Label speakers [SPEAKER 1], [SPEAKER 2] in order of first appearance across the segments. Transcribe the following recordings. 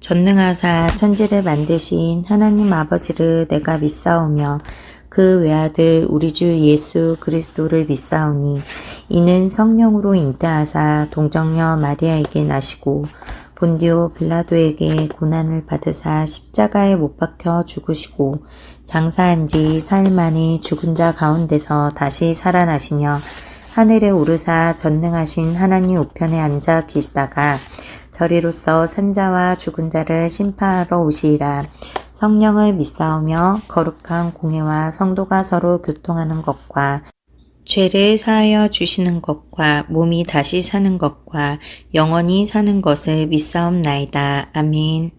[SPEAKER 1] 전능하사 천지를 만드신 하나님 아버지를 내가 믿사오며 그 외아들 우리 주 예수 그리스도를 믿사오니 이는 성령으로 잉태하사 동정녀 마리아에게 나시고 본디오 빌라도에게 고난을 받으사 십자가에 못 박혀 죽으시고 장사한 지 사흘 만에 죽은 자 가운데서 다시 살아나시며 하늘에 오르사 전능하신 하나님 우편에 앉아 계시다가 저리로서 산자와 죽은 자를 심판하러 오시리라. 성령을 믿사오며 거룩한 공회와 성도가 서로 교통하는 것과 죄를 사하여 주시는 것과 몸이 다시 사는 것과 영원히 사는 것을 믿사옵나이다. 아멘.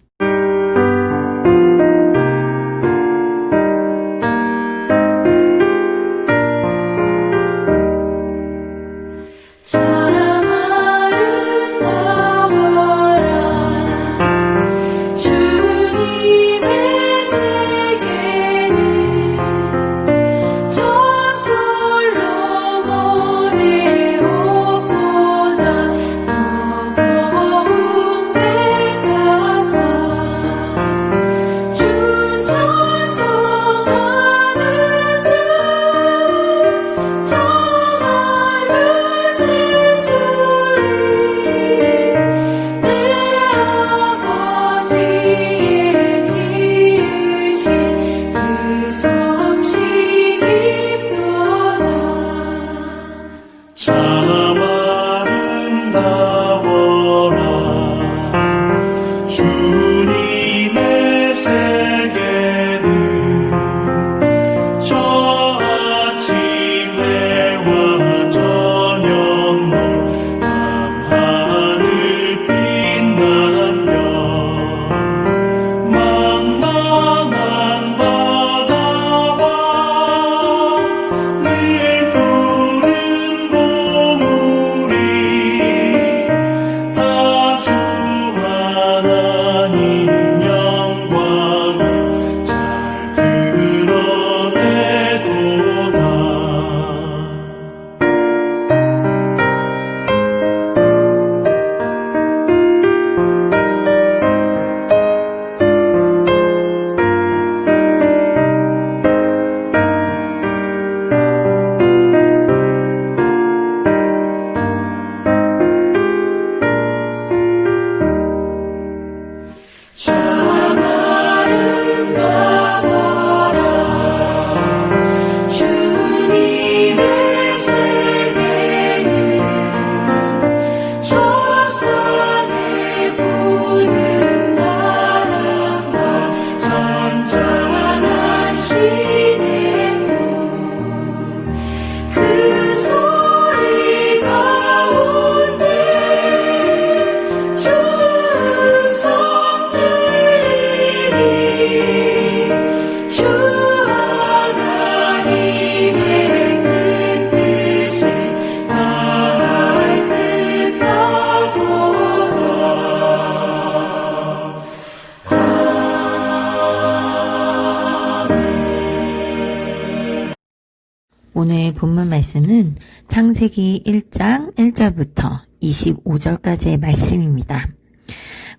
[SPEAKER 1] 오늘 본문 말씀은 창세기 1장 1절부터 25절까지의 말씀입니다.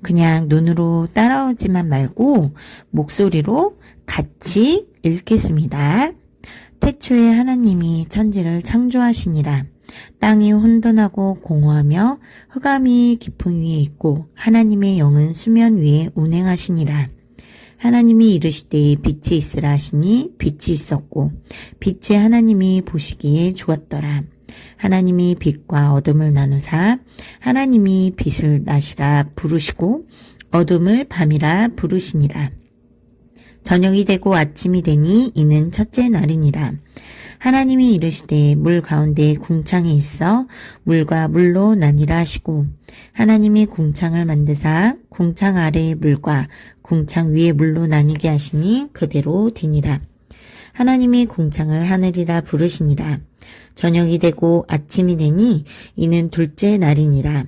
[SPEAKER 1] 그냥 눈으로 따라오지만 말고 목소리로 같이 읽겠습니다. 태초에 하나님이 천지를 창조하시니라. 땅이 혼돈하고 공허하며 흑암이 깊은 위에 있고 하나님의 영은 수면 위에 운행하시니라. 하나님이 이르시되 빛이 있으라 하시니 빛이 있었고 빛에 하나님이 보시기에 좋았더라. 하나님이 빛과 어둠을 나누사 하나님이 빛을 낮이라 부르시고 어둠을 밤이라 부르시니라. 저녁이 되고 아침이 되니 이는 첫째 날이니라. 하나님이 이르시되 물 가운데 궁창에 있어 물과 물로 나뉘라 하시고 하나님이 궁창을 만드사 궁창 아래의 물과 궁창 위의 물로 나뉘게 하시니 그대로 되니라. 하나님이 궁창을 하늘이라 부르시니라. 저녁이 되고 아침이 되니 이는 둘째 날이니라.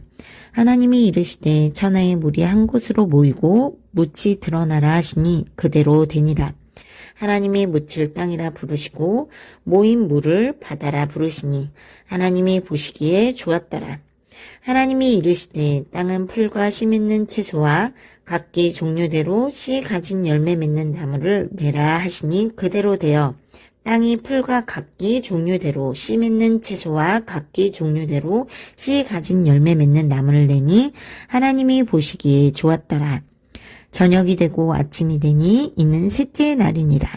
[SPEAKER 1] 하나님이 이르시되 천하의 물이 한 곳으로 모이고 묻이 드러나라 하시니 그대로 되니라. 하나님이 묻을 땅이라 부르시고 모인 물을 바다라 부르시니 하나님이 보시기에 좋았더라. 하나님이 이르시되 땅은 풀과 씨 맺는 채소와 각기 종류대로 씨 가진 열매 맺는 나무를 내라 하시니 그대로 되어 땅이 풀과 각기 종류대로 씨 맺는 채소와 각기 종류대로 씨 가진 열매 맺는 나무를 내니 하나님이 보시기에 좋았더라. 저녁이 되고 아침이 되니 이는 셋째 날이니라.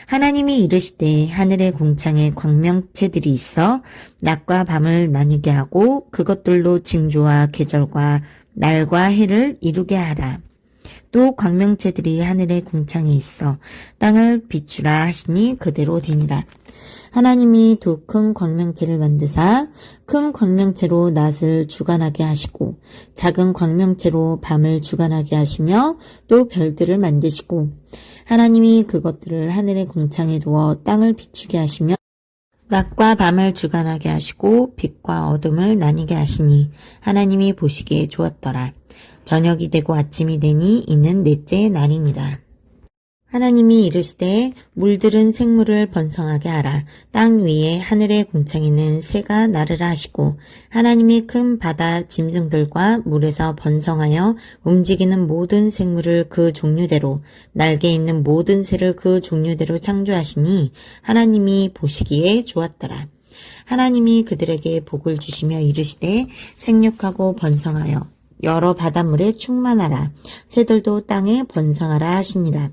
[SPEAKER 1] 하나님이 이르시되 하늘의 궁창에 광명체들이 있어 낮과 밤을 나뉘게 하고 그것들로 징조와 계절과 날과 해를 이루게 하라. 또 광명체들이 하늘의 궁창에 있어 땅을 비추라 하시니 그대로 되니라. 하나님이 두 큰 광명체를 만드사 큰 광명체로 낮을 주관하게 하시고 작은 광명체로 밤을 주관하게 하시며 또 별들을 만드시고 하나님이 그것들을 하늘의 궁창에 두어 땅을 비추게 하시며 낮과 밤을 주관하게 하시고 빛과 어둠을 나뉘게 하시니 하나님이 보시기에 좋았더라. 저녁이 되고 아침이 되니 이는 넷째 날이니라. 하나님이 이르시되 물들은 생물을 번성하게 하라. 땅 위에 하늘의 궁창에는 새가 나르라 하시고 하나님이 큰 바다 짐승들과 물에서 번성하여 움직이는 모든 생물을 그 종류대로 날개 있는 모든 새를 그 종류대로 창조하시니 하나님이 보시기에 좋았더라. 하나님이 그들에게 복을 주시며 이르시되 생육하고 번성하여 여러 바닷물에 충만하라. 새들도 땅에 번성하라 하시니라.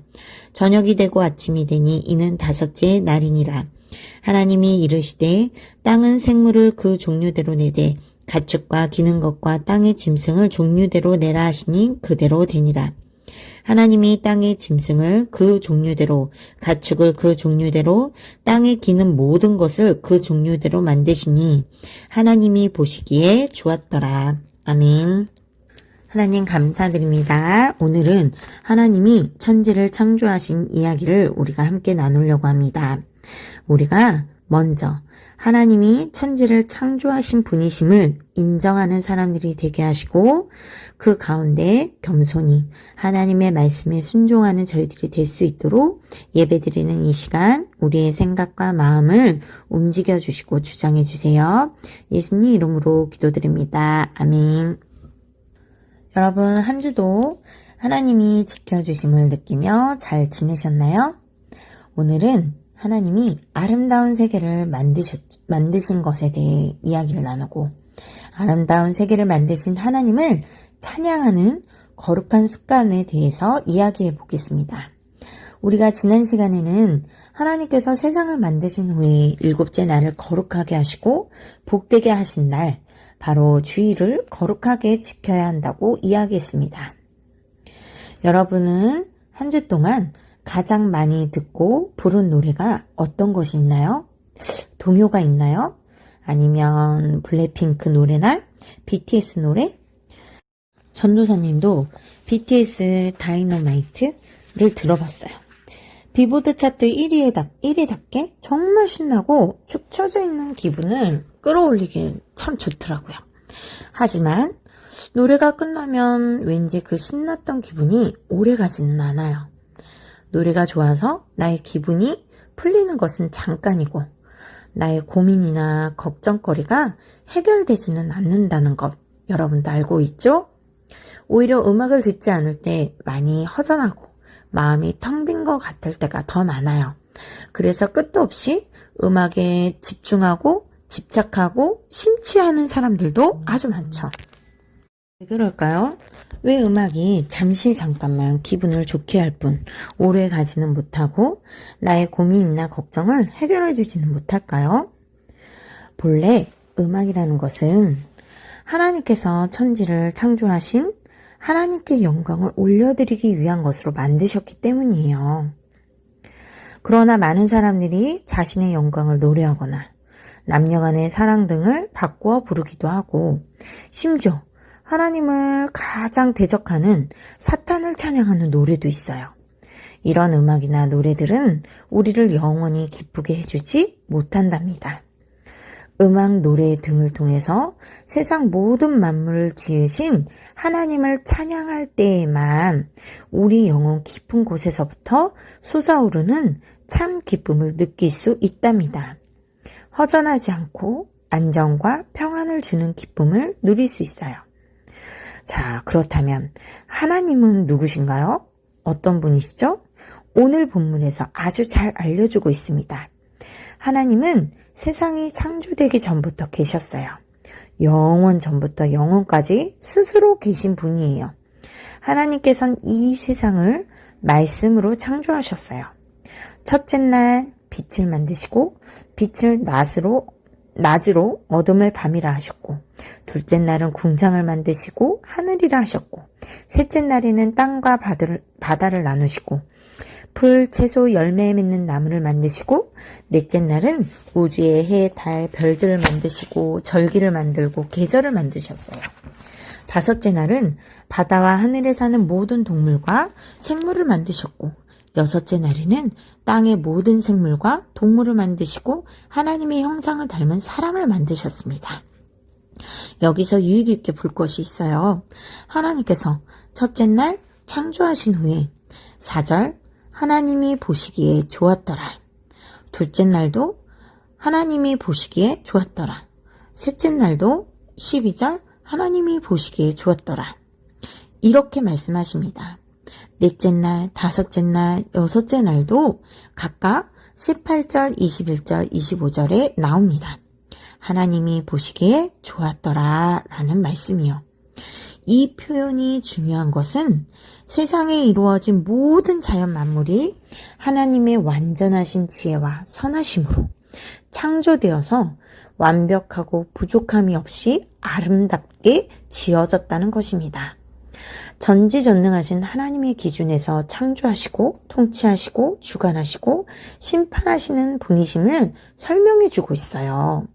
[SPEAKER 1] 저녁이 되고 아침이 되니 이는 다섯째 날이니라. 하나님이 이르시되 땅은 생물을 그 종류대로 내되 가축과 기는 것과 땅의 짐승을 종류대로 내라 하시니 그대로 되니라. 하나님이 땅의 짐승을 그 종류대로 가축을 그 종류대로 땅에 기는 모든 것을 그 종류대로 만드시니 하나님이 보시기에 좋았더라. 아멘. 하나님 감사드립니다. 오늘은 하나님이 천지를 창조하신 이야기를 우리가 함께 나누려고 합니다. 우리가 먼저 하나님이 천지를 창조하신 분이심을 인정하는 사람들이 되게 하시고 그 가운데 겸손히 하나님의 말씀에 순종하는 저희들이 될 수 있도록 예배드리는 이 시간 우리의 생각과 마음을 움직여 주시고 주장해 주세요. 예수님 이름으로 기도드립니다. 아멘. 여러분 한 주도 하나님이 지켜주심을 느끼며 잘 지내셨나요? 오늘은 하나님이 아름다운 세계를 만드신 것에 대해 이야기를 나누고 아름다운 세계를 만드신 하나님을 찬양하는 거룩한 습관에 대해서 이야기해 보겠습니다. 우리가 지난 시간에는 하나님께서 세상을 만드신 후에 일곱째 날을 거룩하게 하시고 복되게 하신 날 바로 주일을 거룩하게 지켜야 한다고 이야기했습니다. 여러분은 한 주 동안 가장 많이 듣고 부른 노래가 어떤 것이 있나요? 동요가 있나요? 아니면 블랙핑크 노래나 BTS 노래? 전도사님도 BTS 다이너마이트를 들어봤어요. 비보드 차트 1위답게 정말 신나고 축 처져 있는 기분을 끌어올리기 참 좋더라고요. 하지만 노래가 끝나면 왠지 그 신났던 기분이 오래가지는 않아요. 노래가 좋아서 나의 기분이 풀리는 것은 잠깐이고 나의 고민이나 걱정거리가 해결되지는 않는다는 것 여러분도 알고 있죠? 오히려 음악을 듣지 않을 때 많이 허전하고 마음이 텅 빈 것 같을 때가 더 많아요. 그래서 끝도 없이 음악에 집중하고 집착하고 심취하는 사람들도 아주 많죠. 왜 그럴까요? 왜 음악이 잠깐만 기분을 좋게 할 뿐 오래 가지는 못하고 나의 고민이나 걱정을 해결해 주지는 못할까요? 본래 음악이라는 것은 하나님께서 천지를 창조하신 하나님께 영광을 올려드리기 위한 것으로 만드셨기 때문이에요. 그러나 많은 사람들이 자신의 영광을 노래하거나 남녀간의 사랑 등을 바꾸어 부르기도 하고 심지어 하나님을 가장 대적하는 사탄을 찬양하는 노래도 있어요. 이런 음악이나 노래들은 우리를 영원히 기쁘게 해주지 못한답니다. 음악, 노래 등을 통해서 세상 모든 만물을 지으신 하나님을 찬양할 때에만 우리 영혼 깊은 곳에서부터 솟아오르는 참 기쁨을 느낄 수 있답니다. 허전하지 않고 안정과 평안을 주는 기쁨을 누릴 수 있어요. 자, 그렇다면 하나님은 누구신가요? 어떤 분이시죠? 오늘 본문에서 아주 잘 알려주고 있습니다. 하나님은 세상이 창조되기 전부터 계셨어요. 영원 전부터 영원까지 스스로 계신 분이에요. 하나님께서는 이 세상을 말씀으로 창조하셨어요. 첫째 날 빛을 만드시고 빛을 낮으로 어둠을 밤이라 하셨고, 둘째 날은 궁창을 만드시고 하늘이라 하셨고, 셋째 날에는 땅과 바다를 나누시고 풀, 채소, 열매 맺는 나무를 만드시고, 넷째 날은 우주의 해, 달, 별들을 만드시고 절기를 만들고 계절을 만드셨어요. 다섯째 날은 바다와 하늘에 사는 모든 동물과 생물을 만드셨고, 여섯째 날에는 땅의 모든 생물과 동물을 만드시고 하나님의 형상을 닮은 사람을 만드셨습니다. 여기서 유익 있게 볼 것이 있어요. 하나님께서 첫째 날 창조하신 후에 4절 하나님이 보시기에 좋았더라. 둘째 날도 하나님이 보시기에 좋았더라. 셋째 날도 12절 하나님이 보시기에 좋았더라. 이렇게 말씀하십니다. 넷째 날, 다섯째 날, 여섯째 날도 각각 18절, 21절, 25절에 나옵니다. 하나님이 보시기에 좋았더라 라는 말씀이요. 이 표현이 중요한 것은 세상에 이루어진 모든 자연 만물이 하나님의 완전하신 지혜와 선하심으로 창조되어서 완벽하고 부족함이 없이 아름답게 지어졌다는 것입니다. 전지전능하신 하나님의 기준에서 창조하시고 통치하시고 주관하시고 심판하시는 분이심을 설명해 주고 있어요.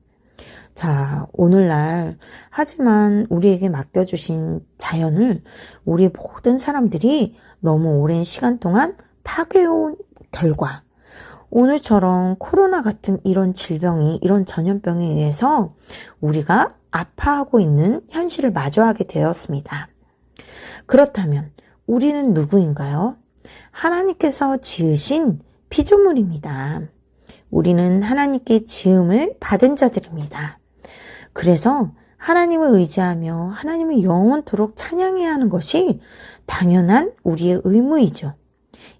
[SPEAKER 1] 자, 오늘날 하지만 우리에게 맡겨주신 자연을 우리 모든 사람들이 너무 오랜 시간 동안 파괴해온 결과 오늘처럼 코로나 같은 이런 질병이, 이런 전염병에 의해서 우리가 아파하고 있는 현실을 마주하게 되었습니다. 그렇다면 우리는 누구인가요? 하나님께서 지으신 피조물입니다. 우리는 하나님께 지음을 받은 자들입니다. 그래서 하나님을 의지하며 하나님을 영원토록 찬양해야 하는 것이 당연한 우리의 의무이죠.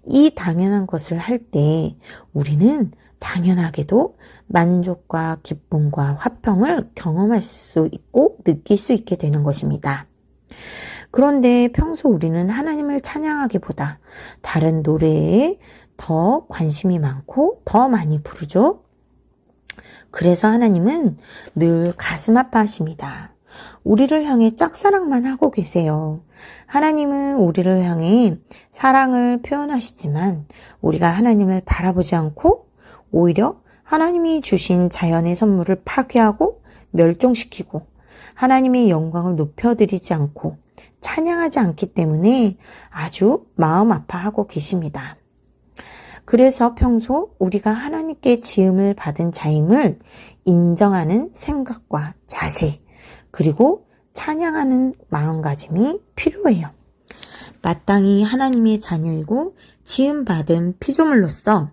[SPEAKER 1] 이 당연한 것을 할 때 우리는 당연하게도 만족과 기쁨과 화평을 경험할 수 있고 느낄 수 있게 되는 것입니다. 그런데 평소 우리는 하나님을 찬양하기보다 다른 노래에 더 관심이 많고 더 많이 부르죠. 그래서 하나님은 늘 가슴 아파하십니다. 우리를 향해 짝사랑만 하고 계세요. 하나님은 우리를 향해 사랑을 표현하시지만 우리가 하나님을 바라보지 않고 오히려 하나님이 주신 자연의 선물을 파괴하고 멸종시키고 하나님의 영광을 높여드리지 않고 찬양하지 않기 때문에 아주 마음 아파하고 계십니다. 그래서 평소 우리가 하나님께 지음을 받은 자임을 인정하는 생각과 자세, 그리고 찬양하는 마음가짐이 필요해요. 마땅히 하나님의 자녀이고 지음받은 피조물로서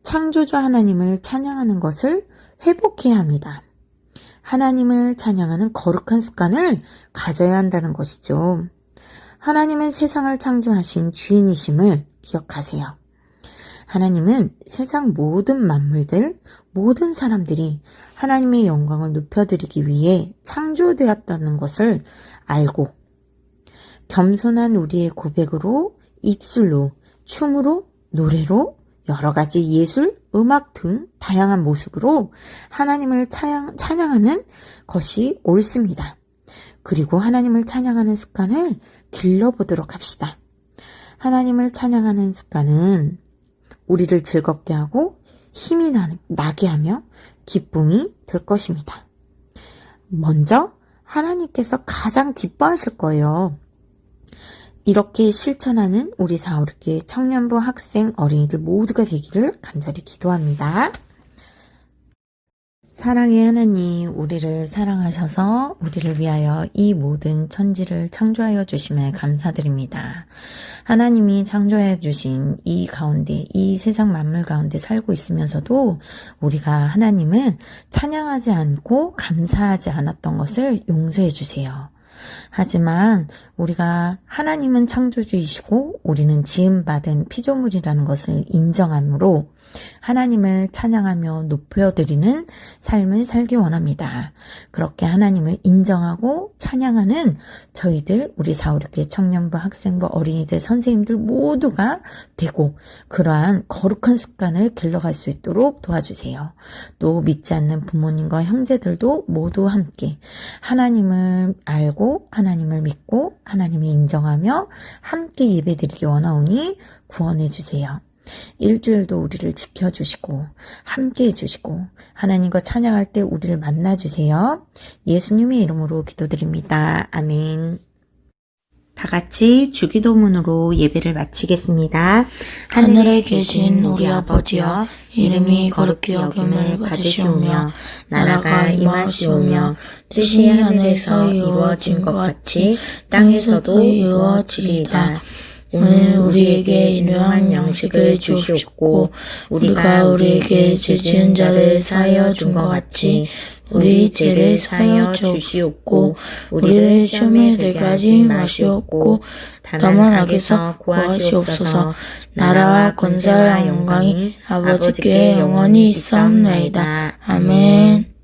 [SPEAKER 1] 창조주 하나님을 찬양하는 것을 회복해야 합니다. 하나님을 찬양하는 거룩한 습관을 가져야 한다는 것이죠. 하나님은 세상을 창조하신 주인이심을 기억하세요. 하나님은 세상 모든 만물들, 모든 사람들이 하나님의 영광을 높여드리기 위해 창조되었다는 것을 알고 겸손한 우리의 고백으로, 입술로, 춤으로, 노래로, 여러 가지 예술, 음악 등 다양한 모습으로 하나님을 찬양하는 것이 옳습니다. 그리고 하나님을 찬양하는 습관을 길러보도록 합시다. 하나님을 찬양하는 습관은 우리를 즐겁게 하고 힘이 나게 하며 기쁨이 될 것입니다. 먼저 하나님께서 가장 기뻐하실 거예요. 이렇게 실천하는 우리 사오르교회 청년부, 학생, 어린이들 모두가 되기를 간절히 기도합니다. 사랑의 하나님, 우리를 사랑하셔서 우리를 위하여 이 모든 천지를 창조하여 주심에 감사드립니다. 하나님이 창조해 주신 이 가운데, 이 세상 만물 가운데 살고 있으면서도 우리가 하나님을 찬양하지 않고 감사하지 않았던 것을 용서해 주세요. 하지만 우리가 하나님은 창조주이시고 우리는 지음받은 피조물이라는 것을 인정함으로 하나님을 찬양하며 높여드리는 삶을 살기 원합니다. 그렇게 하나님을 인정하고 찬양하는 저희들, 우리 456개 청년부, 학생부, 어린이들, 선생님들 모두가 되고 그러한 거룩한 습관을 길러갈 수 있도록 도와주세요. 또 믿지 않는 부모님과 형제들도 모두 함께 하나님을 알고 하나님을 믿고 하나님을 인정하며 함께 예배드리기 원하오니 구원해 주세요. 일주일도 우리를 지켜주시고 함께 해주시고 하나님과 찬양할 때 우리를 만나주세요. 예수님의 이름으로 기도드립니다. 아멘. 다 같이 주기도문으로 예배를 마치겠습니다.
[SPEAKER 2] 하늘에 계신 우리 아버지여, 이름이 거룩히 여김을 받으시오며 나라가 임하시오며 뜻이 하늘에서 이루어진 것 같이 땅에서도 이루어지리이다. 오늘 우리에게 일용할 양식을 주시옵고 우리가 우리에게 죄 지은 자를 사하여 준 것 같이 우리 죄를 사하여 주시옵고 우리를 시험에 들게 하지 마시옵고 다만 악에서 구하시옵소서. 나라와 권세와 영광이 아버지께 영원히 있사옵나이다. 아멘.